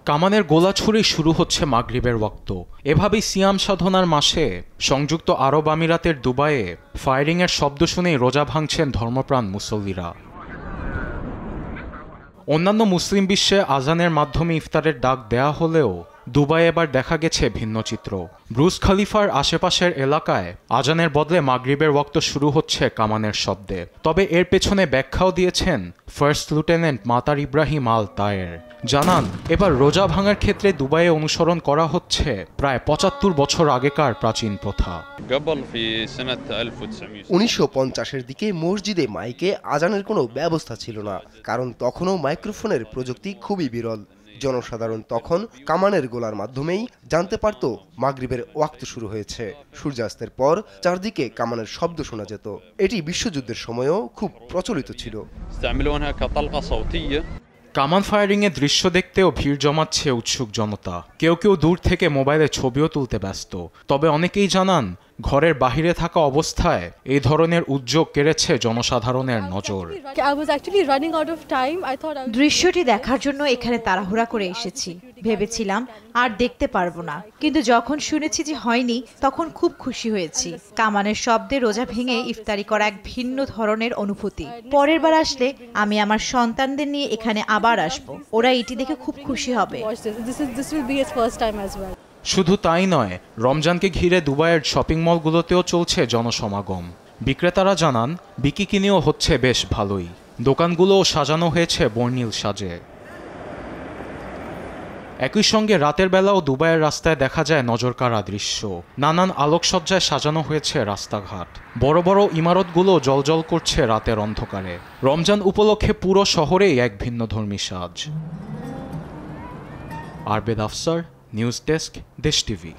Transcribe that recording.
কামানের গোলা ছুরি শুরু হচ্ছে মাগরিবের ওয়াক্ত। এভাবেই সিয়াম সাধনার মাসে সংযুক্ত আরব আমিরাতের দুবাইয়ে ফায়ারিংয়ের শব্দ শুনেই রোজা ভাঙছেন ধর্মপ্রাণ মুসল্লিরা। অন্যান্য মুসলিম বিশ্বে আজানের মাধ্যমে ইফতারের ডাক দেয়া হলেও দুবাই এবার দেখা গেছে ভিন্ন চিত্র। ব্রুজ খলিফার আশেপাশের এলাকায় আজানের বদলে মাগরিবের ওয়াক্ত শুরু হচ্ছে কামানের শব্দে। তবে এর পেছনে ব্যাখ্যাও দিয়েছেন ফার্স্ট লিউটেন্যান্ট মাতার ইব্রাহিম আল তায়ের। জানান, এবার রোজা ভাঙার ক্ষেত্রে দুবাইয়ে অনুসরণ করা হচ্ছে প্রায় ৭৫ বছর আগেকার প্রাচীন প্রথা। ১৯৫০-এর দিকে মসজিদে মাইকে আজানের কোনো ব্যবস্থা ছিল না, কারণ তখনও মাইক্রোফোনের প্রযুক্তি খুবই বিরল। জনসাধারণ তখন কামানের গোলার মাধ্যমেই জানতে পারত মাগরিবের ওয়াক্ত শুরু হয়েছে। সূর্যাস্তের পর চারদিকে কামানের শব্দ শোনা যেত। এটি বিশ্বযুদ্ধের সময়ও খুব প্রচলিত ছিল। কামান ফায়ারিংয়ের দৃশ্য দেখতেও ভিড় জমাচ্ছে উৎসুক জনতা। কেউ কেউ দূর থেকে মোবাইলে ছবিও তুলতে ব্যস্ত। তবে অনেকেই জানান, ঘরের বাহিরে থাকা অবস্থায় এই ধরনের উদ্যোগ কেড়েছে জনসাধারণের নজর। দৃশ্যটি দেখার জন্য এখানে তাড়াহুড়া করে এসেছি। ভেবেছিলাম আর দেখতে পারবো না, কিন্তু যখন শুনেছি যে হয়নি তখন খুব খুশি হয়েছি। কামানের শব্দে রোজা ভেঙে ইফতারি করা এক ভিন্ন ধরনের অনুভূতি। পরের বার আসলে আমি আমার সন্তানদের নিয়ে এখানে আবার আসবো। ওরা এটি দেখে খুব খুশি হবে। শুধু তাই নয়, রমজানকে ঘিরে দুবাইয়ের শপিং মলগুলোতেও চলছে জনসমাগম। বিক্রেতারা জানান, বিকিকিনিও হচ্ছে বেশ ভালোই। দোকানগুলোও সাজানো হয়েছে বর্ণিল সাজে। একই সঙ্গে রাতের বেলাও দুবাইয়ের রাস্তায় দেখা যায় নজরকাড়া দৃশ্য। নানান আলোকসজ্জায় সাজানো হয়েছে রাস্তাঘাট। বড় বড় ইমারতগুলো জ্বলজ্বল করছে রাতের অন্ধকারে। রমজান উপলক্ষে পুরো শহরেই এক ভিন্নধর্মী সাজ। আরবেদ আফসার, নিউজ ডেস্ক, দেশ টিভি।